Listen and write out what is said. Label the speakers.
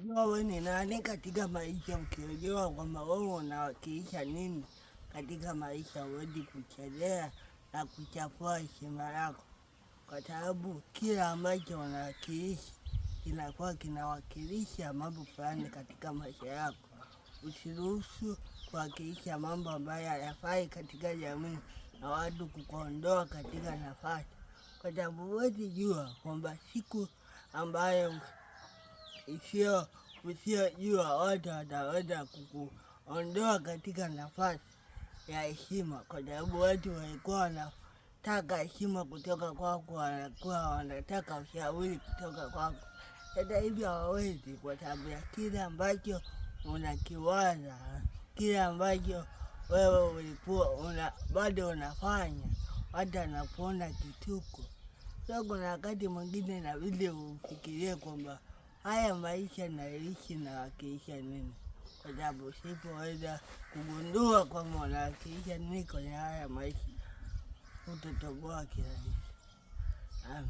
Speaker 1: Wewe ni nani katika maisha? Ukielewa kwamba wewe unawakilisha nini katika maisha, huwezi kuchelea na kuchafua heshima yako, kwa sababu kila ambacho unawakilisha kinakuwa kinawakilisha mambo fulani katika maisha yako. Usiruhusu kuwakilisha mambo ambayo hayafai katika jamii na watu kukuondoa katika nafasi, kwa sababu huwezi jua kwamba siku ambayo usiyojua watu wataweza kukuondoa katika nafasi ya heshima, kwa sababu watu walikuwa wanataka heshima kutoka kwako, wanakuwa wanataka ushauri kutoka kwako. Hata hivyo hawawezi, kwa sababu ya kile ambacho unakiwaza, kile ambacho wewe ulikuwa bado unafanya, hata wanakuona kituko. So kuna wakati mwingine inabidi ufikirie kwamba haya maisha naishi nawakilisha nini, kwa sababu usipoweza kugundua kwamba unawakilisha nini kwenye haya maisha, utatoboa kirahisi. Amen.